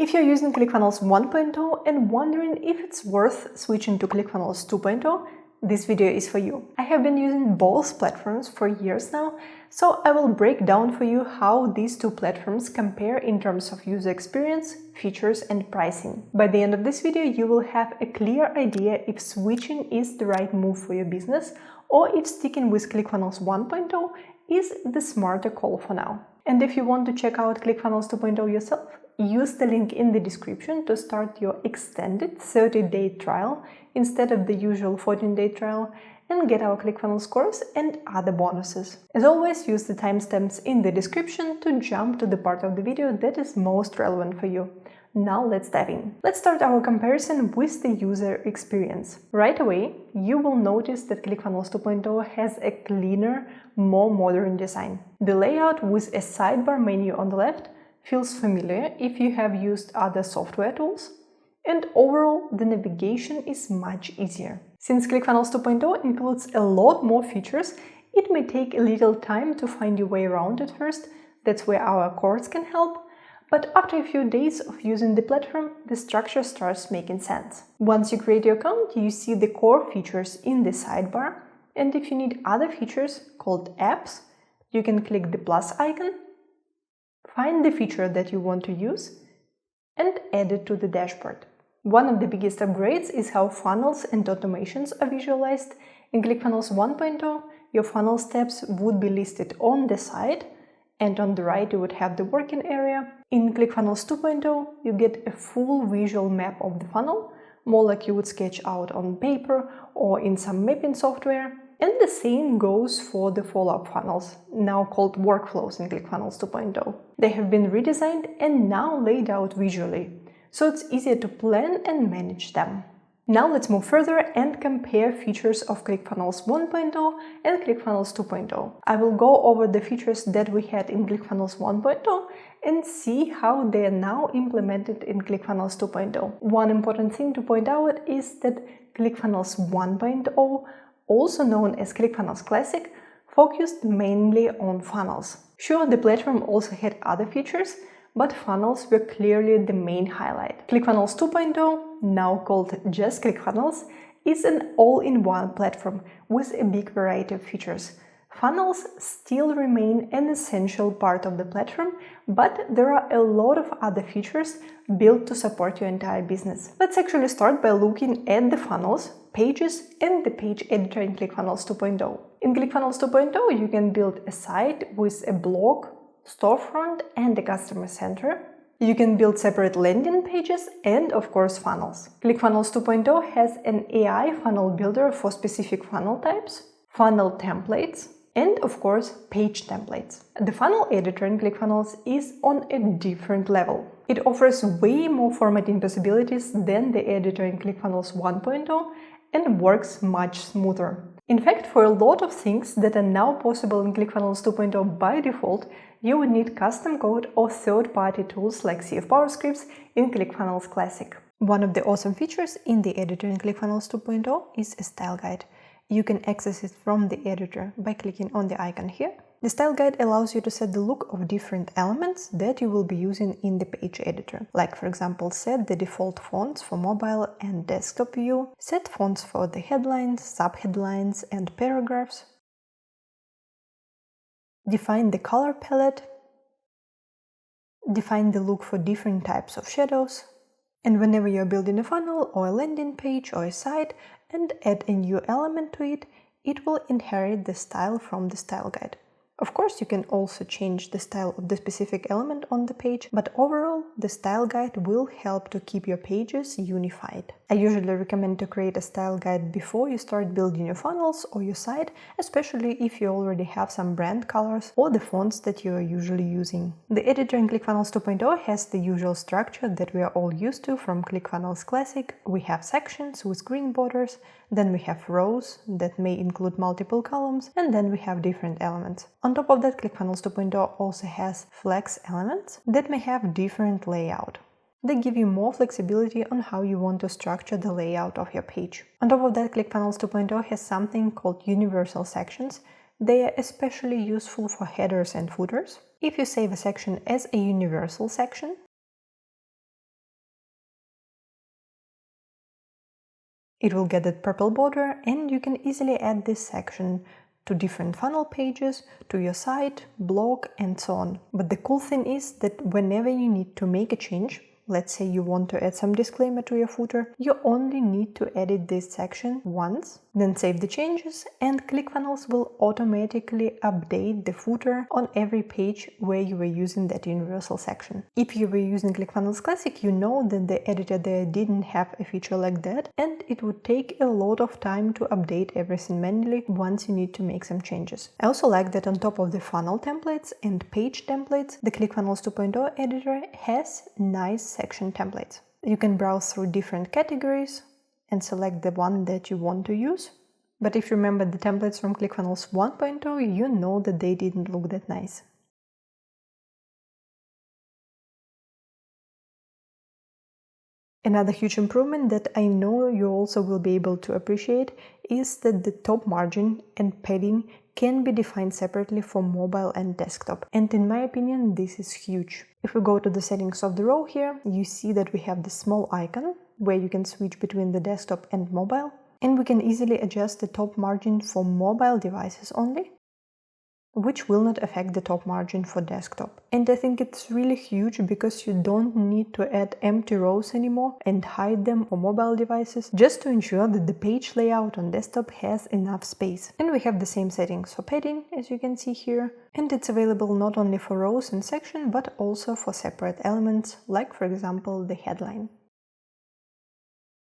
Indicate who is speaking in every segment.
Speaker 1: If you're using Clickfunnels 1.0 and wondering if it's worth switching to Clickfunnels 2.0, this video is for you. I have been using both platforms for years now, so I will break down for you how these two platforms compare in terms of user experience, features, and pricing. By the end of this video, you will have a clear idea if switching is the right move for your business or if sticking with Clickfunnels 1.0 is the smarter call for now. And if you want to check out Clickfunnels 2.0 yourself, use the link in the description to start your extended 30-day trial instead of the usual 14-day trial and get our Clickfunnels course and other bonuses. As always, use the timestamps in the description to jump to the part of the video that is most relevant for you. Now let's dive in. Let's start our comparison with the user experience. Right away, you will notice that Clickfunnels 2.0 has a cleaner, more modern design. The layout with a sidebar menu on the left feels familiar if you have used other software tools, and overall the navigation is much easier. Since Clickfunnels 2.0 includes a lot more features, it may take a little time to find your way around at first. That's where our course can help. But after a few days of using the platform, the structure starts making sense. Once you create your account, you see the core features in the sidebar, and if you need other features called apps, you can click the plus icon, find the feature that you want to use, and add it to the dashboard. One of the biggest upgrades is how funnels and automations are visualized. In Clickfunnels 1.0, your funnel steps would be listed on the side, and on the right you would have the working area. In Clickfunnels 2.0, you get a full visual map of the funnel, more like you would sketch out on paper or in some mapping software. And the same goes for the follow-up funnels, now called workflows in Clickfunnels 2.0. They have been redesigned and now laid out visually, so it's easier to plan and manage them. Now let's move further and compare features of Clickfunnels 1.0 and Clickfunnels 2.0. I will go over the features that we had in Clickfunnels 1.0 and see how they are now implemented in Clickfunnels 2.0. One important thing to point out is that Clickfunnels 1.0, also known as Clickfunnels Classic, focused mainly on funnels. Sure, the platform also had other features, but funnels were clearly the main highlight. Clickfunnels 2.0, now called just Clickfunnels, is an all-in-one platform with a big variety of features. Funnels still remain an essential part of the platform, but there are a lot of other features built to support your entire business. Let's actually start by looking at the funnels, pages, and the page editor in Clickfunnels 2.0. In Clickfunnels 2.0, you can build a site with a blog, storefront, and a customer center. You can build separate landing pages and, of course, funnels. Clickfunnels 2.0 has an AI funnel builder for specific funnel types, funnel templates, and, of course, page templates. The funnel editor in Clickfunnels is on a different level. It offers way more formatting possibilities than the editor in Clickfunnels 1.0 and works much smoother. In fact, for a lot of things that are now possible in Clickfunnels 2.0 by default, you would need custom code or third-party tools like CF Power Scripts in Clickfunnels Classic. One of the awesome features in the editor in Clickfunnels 2.0 is a style guide. You can access it from the editor by clicking on the icon here. The style guide allows you to set the look of different elements that you will be using in the page editor. Like, for example, set the default fonts for mobile and desktop view, set fonts for the headlines, subheadlines, and paragraphs, define the color palette, define the look for different types of shadows, and whenever you're building a funnel or a landing page or a site and add a new element to it, it will inherit the style from the style guide. Of course, you can also change the style of the specific element on the page, but overall, the style guide will help to keep your pages unified. I usually recommend to create a style guide before you start building your funnels or your site, especially if you already have some brand colors or the fonts that you are usually using. The editor in Clickfunnels 2.0 has the usual structure that we are all used to from Clickfunnels Classic. We have sections with green borders, then we have rows that may include multiple columns, and then we have different elements. On top of that, Clickfunnels 2.0 also has flex elements that may have different layout. They give you more flexibility on how you want to structure the layout of your page. On top of that, Clickfunnels 2.0 has something called universal sections. They are especially useful for headers and footers. If you save a section as a universal section, It will get that purple border, and you can easily add this section to different funnel pages, to your site, blog, and so on. But the cool thing is that whenever you need to make a change, let's say you want to add some disclaimer to your footer, you only need to edit this section once, then save the changes, and ClickFunnels will automatically update the footer on every page where you were using that universal section. If you were using ClickFunnels Classic, you know that the editor there didn't have a feature like that, and it would take a lot of time to update everything manually once you need to make some changes. I also like that on top of the funnel templates and page templates, the ClickFunnels 2.0 editor has nice section templates. You can browse through different categories and select the one that you want to use. But if you remember the templates from Clickfunnels 1.0, you know that they didn't look that nice. Another huge improvement that I know you also will be able to appreciate is that the top margin and padding can be defined separately for mobile and desktop. And in my opinion, this is huge. If we go to the settings of the row here, you see that we have the small icon where you can switch between the desktop and mobile. And we can easily adjust the top margin for mobile devices only, which will not affect the top margin for desktop. And I think it's really huge because you don't need to add empty rows anymore and hide them on mobile devices, just to ensure that the page layout on desktop has enough space. And we have the same settings for padding, as you can see here, and it's available not only for rows and section, but also for separate elements, like for example the headline.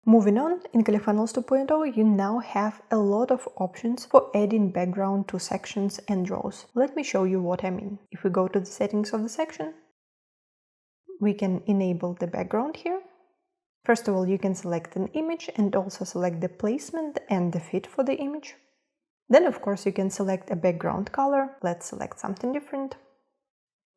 Speaker 1: Moving on, in Clickfunnels 2.0, you now have a lot of options for adding background to sections and rows. Let me show you what I mean. If we go to the settings of the section, we can enable the background here. First of all, you can select an image and also select the placement and the fit for the image. Then, of course, you can select a background color. Let's select something different.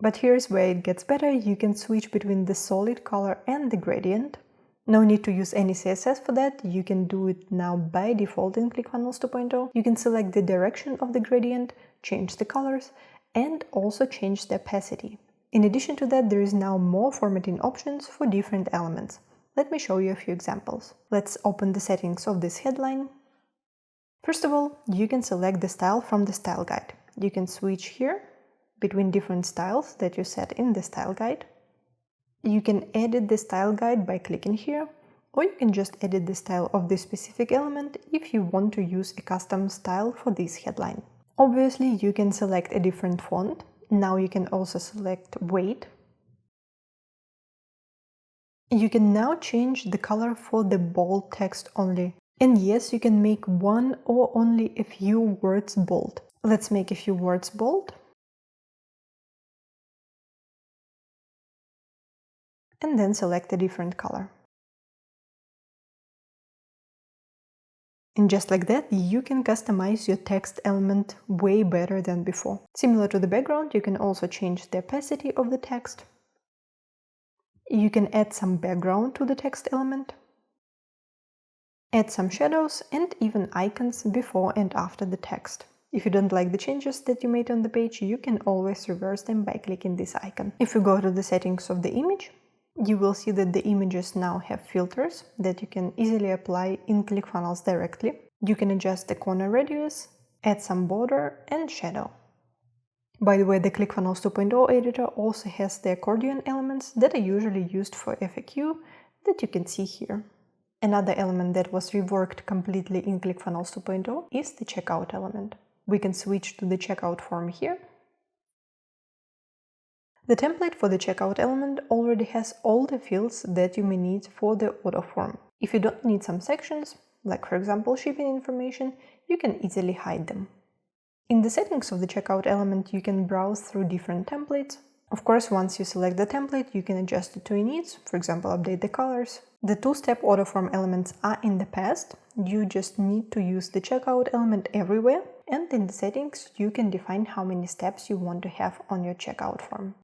Speaker 1: But here's where it gets better. You can switch between the solid color and the gradient. No need to use any CSS for that, you can do it now by default in Clickfunnels 2.0. You can select the direction of the gradient, change the colors, and also change the opacity. In addition to that, there is now more formatting options for different elements. Let me show you a few examples. Let's open the settings of this headline. First of all, you can select the style from the style guide. You can switch here between different styles that you set in the style guide. You can edit the style guide by clicking here, or you can just edit the style of this specific element if you want to use a custom style for this headline. Obviously, you can select a different font. Now you can also select weight. You can now change the color for the bold text only. And yes, you can make one or only a few words bold. Let's make a few words bold. And then select a different color. And just like that, you can customize your text element way better than before. Similar to the background, you can also change the opacity of the text. You can add some background to the text element, add some shadows and even icons before and after the text. If you don't like the changes that you made on the page, you can always reverse them by clicking this icon. If you go to the settings of the image, you will see that the images now have filters that you can easily apply in ClickFunnels directly. You can adjust the corner radius, add some border and shadow. By the way, the ClickFunnels 2.0 editor also has the accordion elements that are usually used for FAQ that you can see here. Another element that was reworked completely in ClickFunnels 2.0 is the checkout element. We can switch to the checkout form here. The template for the checkout element already has all the fields that you may need for the order form. If you don't need some sections, like for example shipping information, you can easily hide them. In the settings of the checkout element, you can browse through different templates. Of course, once you select the template, you can adjust it to your needs, for example, update the colors. The two-step order form elements are in the past. You just need to use the checkout element everywhere, and in the settings, you can define how many steps you want to have on your checkout form.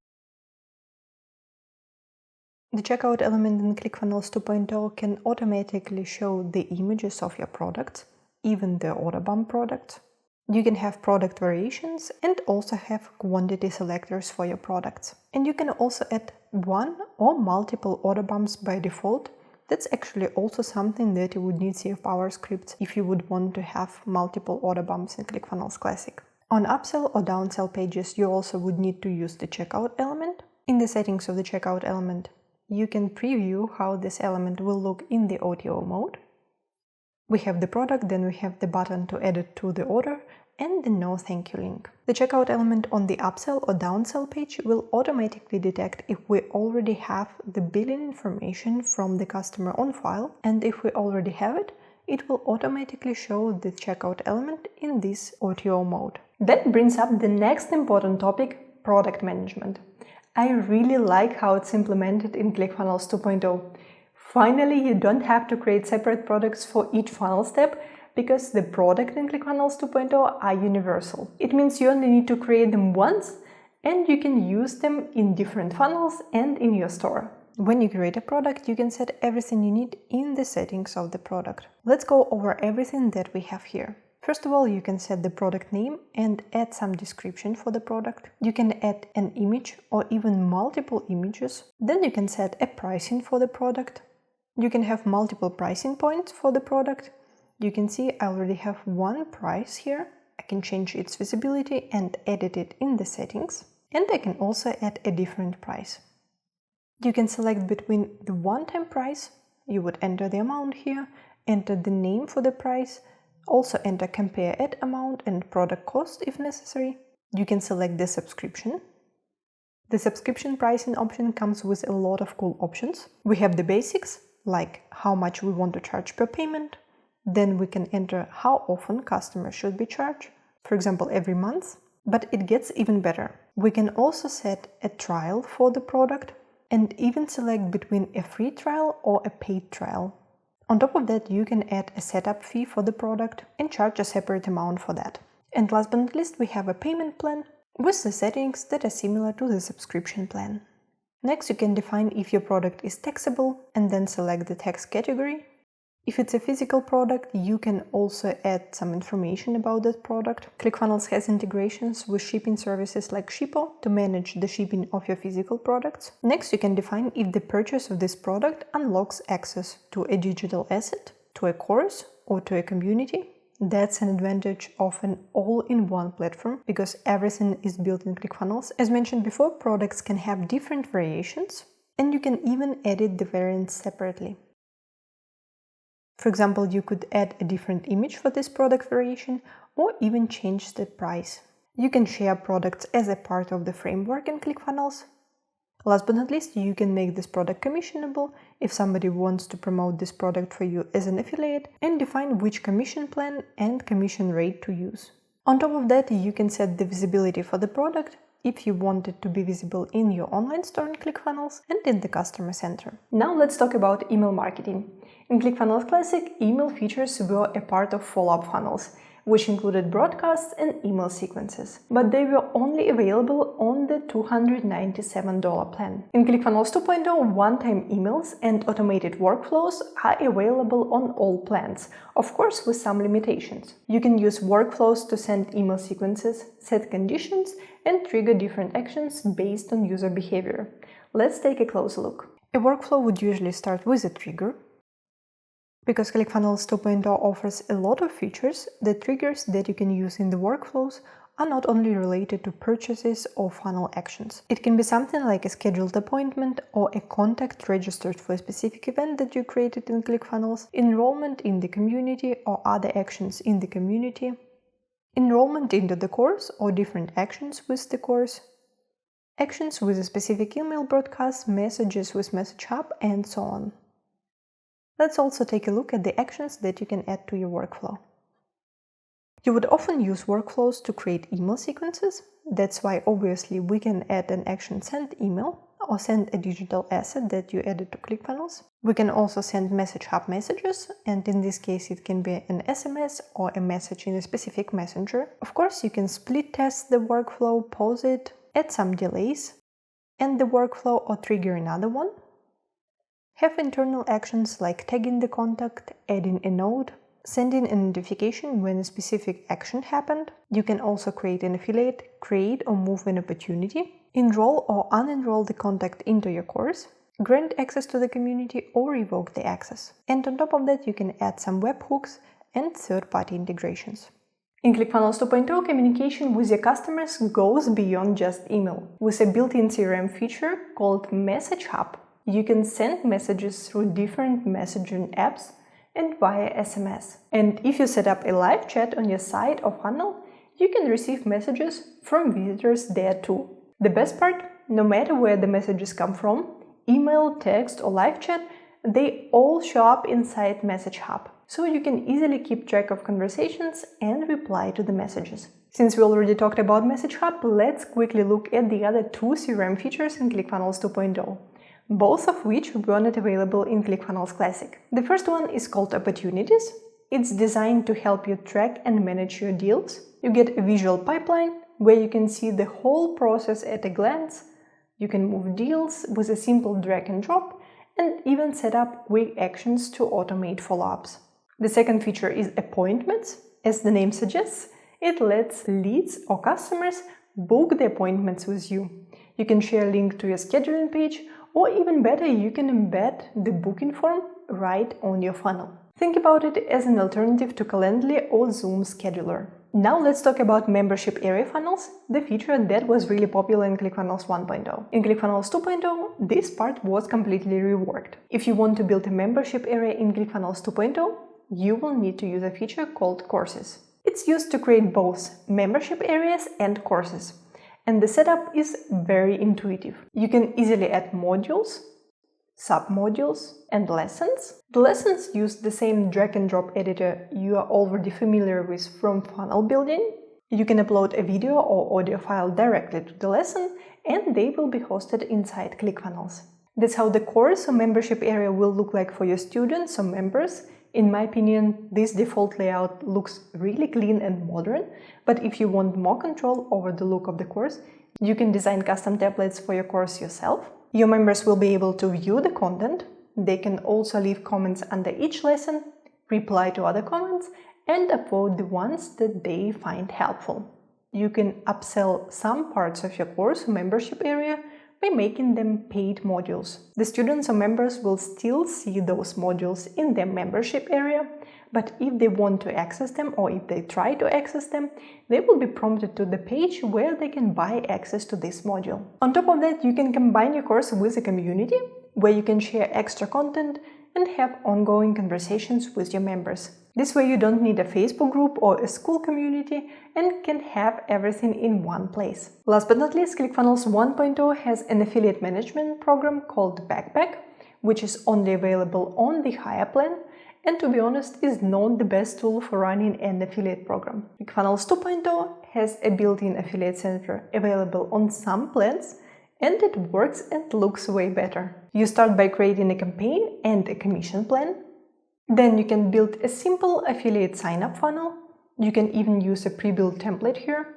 Speaker 1: The checkout element in Clickfunnels 2.0 can automatically show the images of your products, even the order bump products. You can have product variations and also have quantity selectors for your products. And you can also add one or multiple order bumps by default That's actually also something that you would need CF Power scripts if you would want to have multiple order bumps in ClickFunnels Classic. On upsell or downsell pages, you also would need to use the checkout element. In the settings of the checkout element, you can preview how this element will look in the OTO mode. We have the product, then we have the button to add it to the order, and the no thank you link. The checkout element on the upsell or downsell page will automatically detect if we already have the billing information from the customer on file, and if we already have it, it will automatically show the checkout element in this OTO mode. That brings up the next important topic, product management. I really like how it's implemented in ClickFunnels 2.0. Finally, you don't have to create separate products for each funnel step, because the products in ClickFunnels 2.0 are universal. It means you only need to create them once and you can use them in different funnels and in your store. When you create a product, you can set everything you need in the settings of the product. Let's go over everything that we have here. First of all, you can set the product name and add some description for the product. You can add an image or even multiple images. Then you can set a pricing for the product. You can have multiple pricing points for the product. You can see I already have one price here. I can change its visibility and edit it in the settings. And I can also add a different price. You can select between the one-time price. You would enter the amount here, enter the name for the price, also enter compare at amount and product cost if necessary. You can select the subscription. The subscription pricing option comes with a lot of cool options. We have the basics, like how much we want to charge per payment. Then we can enter how often customers should be charged, for example, every month. But it gets even better. We can also set a trial for the product and even select between a free trial or a paid trial. On top of that, you can add a setup fee for the product and charge a separate amount for that. And last but not least, we have a payment plan with the settings that are similar to the subscription plan. Next, you can define if your product is taxable and then select the tax category. If it's a physical product, you can also add some information about that product. ClickFunnels has integrations with shipping services like Shippo to manage the shipping of your physical products. Next, you can define if the purchase of this product unlocks access to a digital asset, to a course, or to a community. That's an advantage of an all-in-one platform because everything is built in ClickFunnels. As mentioned before, products can have different variations, and you can even edit the variants separately. For example, you could add a different image for this product variation or even change the price. You can share products as a part of the framework in ClickFunnels. Last but not least, you can make this product commissionable if somebody wants to promote this product for you as an affiliate and define which commission plan and commission rate to use. On top of that, you can set the visibility for the product if you want it to be visible in your online store in ClickFunnels and in the customer center. Now let's talk about email marketing. In ClickFunnels Classic, email features were a part of follow-up funnels, which included broadcasts and email sequences, but they were only available on the $297 plan. In ClickFunnels 2.0, one-time emails and automated workflows are available on all plans, of course with some limitations. You can use workflows to send email sequences, set conditions, and trigger different actions based on user behavior. Let's take a closer look. A workflow would usually start with a trigger. Because ClickFunnels 2.0 offers a lot of features, the triggers that you can use in the workflows are not only related to purchases or funnel actions. It can be something like a scheduled appointment or a contact registered for a specific event that you created in ClickFunnels, enrollment in the community or other actions in the community, enrollment into the course or different actions with the course, actions with a specific email broadcast, messages with MessageHub, and so on. Let's also take a look at the actions that you can add to your workflow. You would often use workflows to create email sequences. That's why obviously we can add an action send email or send a digital asset that you added to ClickFunnels. We can also send MessageHub messages, and in this case it can be an SMS or a message in a specific messenger. Of course, you can split test the workflow, pause it, add some delays, end the workflow or trigger another one. Have internal actions like tagging the contact, adding a note, sending a notification when a specific action happened. You can also create an affiliate, create or move an opportunity, enroll or unenroll the contact into your course, grant access to the community or revoke the access. And on top of that, you can add some webhooks and third-party integrations. In Clickfunnels 2.0, communication with your customers goes beyond just email. With a built-in CRM feature called MessageHub, you can send messages through different messaging apps and via SMS. And if you set up a live chat on your site or funnel, you can receive messages from visitors there too. The best part, no matter where the messages come from, email, text or live chat, they all show up inside MessageHub. So you can easily keep track of conversations and reply to the messages. Since we already talked about MessageHub, let's quickly look at the other two CRM features in Clickfunnels 2.0. Both of which were not available in ClickFunnels Classic. The first one is called Opportunities. It's designed to help you track and manage your deals. You get a visual pipeline where you can see the whole process at a glance. You can move deals with a simple drag and drop and even set up quick actions to automate follow-ups. The second feature is Appointments. As the name suggests, it lets leads or customers book the appointments with you. You can share a link to your scheduling page, or even better, you can embed the booking form right on your funnel. Think about it as an alternative to Calendly or Zoom Scheduler. Now let's talk about membership area funnels, the feature that was really popular in Clickfunnels 1.0. In Clickfunnels 2.0, this part was completely reworked. If you want to build a membership area in Clickfunnels 2.0, you will need to use a feature called Courses. It's used to create both membership areas and courses. And the setup is very intuitive. You can easily add modules, submodules, and lessons. The lessons use the same drag and drop editor you are already familiar with from funnel building. You can upload a video or audio file directly to the lesson, and they will be hosted inside ClickFunnels. That's how the course or membership area will look like for your students or members. In my opinion, this default layout looks really clean and modern, but if you want more control over the look of the course, you can design custom templates for your course yourself. Your members will be able to view the content. They can also leave comments under each lesson, reply to other comments, and upvote the ones that they find helpful. You can upsell some parts of your course or membership area by making them paid modules. The students or members will still see those modules in their membership area, but if they want to access them or if they try to access them, they will be prompted to the page where they can buy access to this module. On top of that, you can combine your course with a community where you can share extra content and have ongoing conversations with your members. This way you don't need a Facebook group or a school community and can have everything in one place. Last but not least, Clickfunnels 1.0 has an affiliate management program called Backpack, which is only available on the higher plan and, to be honest, is not the best tool for running an affiliate program. Clickfunnels 2.0 has a built-in affiliate center available on some plans, and it works and looks way better. You start by creating a campaign and a commission plan. Then you can build a simple affiliate sign-up funnel. You can even use a pre-built template here,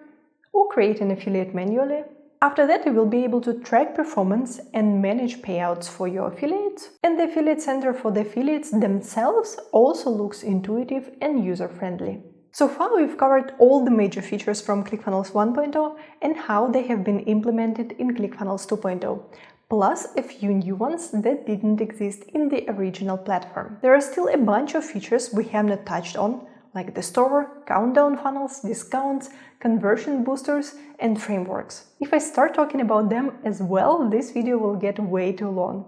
Speaker 1: or create an affiliate manually. After that, you will be able to track performance and manage payouts for your affiliates. And the affiliate center for the affiliates themselves also looks intuitive and user-friendly. So far, we've covered all the major features from Clickfunnels 1.0 and how they have been implemented in Clickfunnels 2.0. Plus a few new ones that didn't exist in the original platform. There are still a bunch of features we have not touched on, like the store, countdown funnels, discounts, conversion boosters, and frameworks. If I start talking about them as well, this video will get way too long.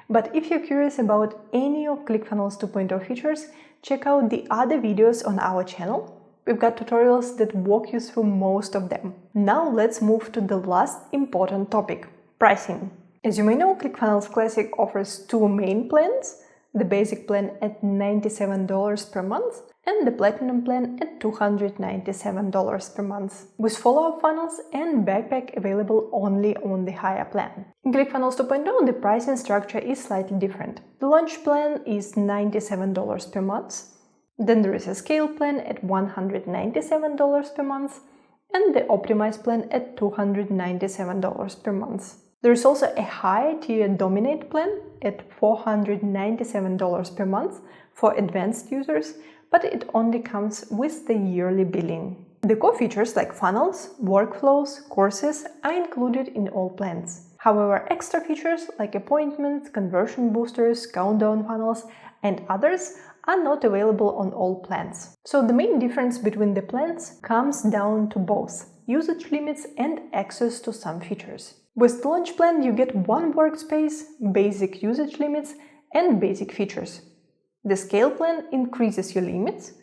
Speaker 1: But if you're curious about any of Clickfunnels 2.0 features, check out the other videos on our channel. We've got tutorials that walk you through most of them. Now let's move to the last important topic, pricing. As you may know, Clickfunnels Classic offers two main plans, the basic plan at $97 per month and the platinum plan at $297 per month, with follow-up funnels and backpack available only on the higher plan. In Clickfunnels 2.0, the pricing structure is slightly different. The launch plan is $97 per month, then there is a scale plan at $197 per month, and the optimized plan at $297 per month. There is also a high-tier Dominate plan at $497 per month for advanced users, but it only comes with the yearly billing. The core features like funnels, workflows, courses are included in all plans. However, extra features like appointments, conversion boosters, countdown funnels, and others are not available on all plans. So the main difference between the plans comes down to both usage limits and access to some features. With the launch plan, you get one workspace, basic usage limits, and basic features. The scale plan increases your limits.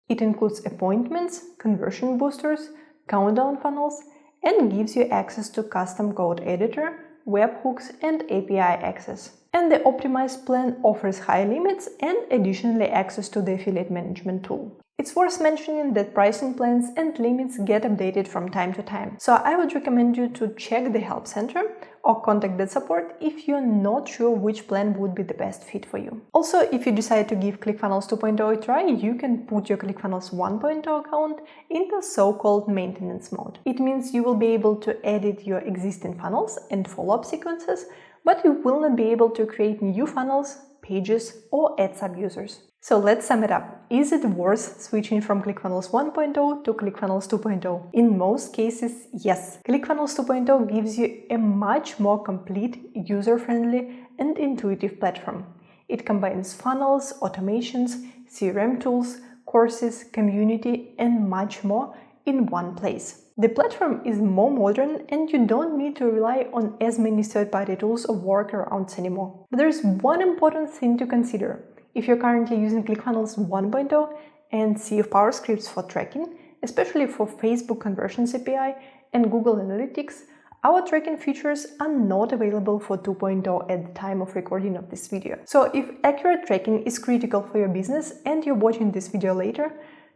Speaker 1: It includes appointments, conversion boosters, countdown funnels, and gives you access to custom code editor, webhooks, and API access. And the optimized plan offers high limits and additionally access to the affiliate management tool. It's worth mentioning that pricing plans and limits get updated from time to time, so I would recommend you to check the help center or contact the support if you're not sure which plan would be the best fit for you. Also, if you decide to give Clickfunnels 2.0 a try, you can put your Clickfunnels 1.0 account into so-called maintenance mode. It means you will be able to edit your existing funnels and follow-up sequences, but you will not be able to create new funnels, pages, or add sub-users. So let's sum it up. Is it worth switching from Clickfunnels 1.0 to Clickfunnels 2.0? In most cases, yes. Clickfunnels 2.0 gives you a much more complete, user-friendly, and intuitive platform. It combines funnels, automations, CRM tools, courses, community, and much more in one place. The platform is more modern and you don't need to rely on as many third-party tools or workarounds anymore. But there is one important thing to consider. If you're currently using Clickfunnels 1.0 and Sea of Power scripts for tracking, especially for Facebook Conversions API and Google Analytics, our tracking features are not available for 2.0 at the time of recording of this video. So if accurate tracking is critical for your business and you're watching this video later,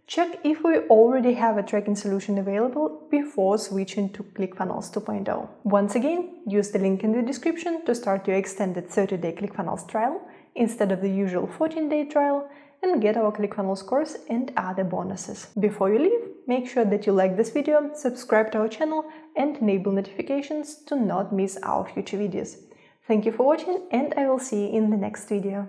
Speaker 1: check if we already have a tracking solution available before switching to Clickfunnels 2.0. Once again, use the link in the description to start your extended 30-day Clickfunnels trial instead of the usual 14-day trial and get our Clickfunnels course and other bonuses. Before you leave, make sure that you like this video, subscribe to our channel and enable notifications to not miss our future videos. Thank you for watching and I will see you in the next video.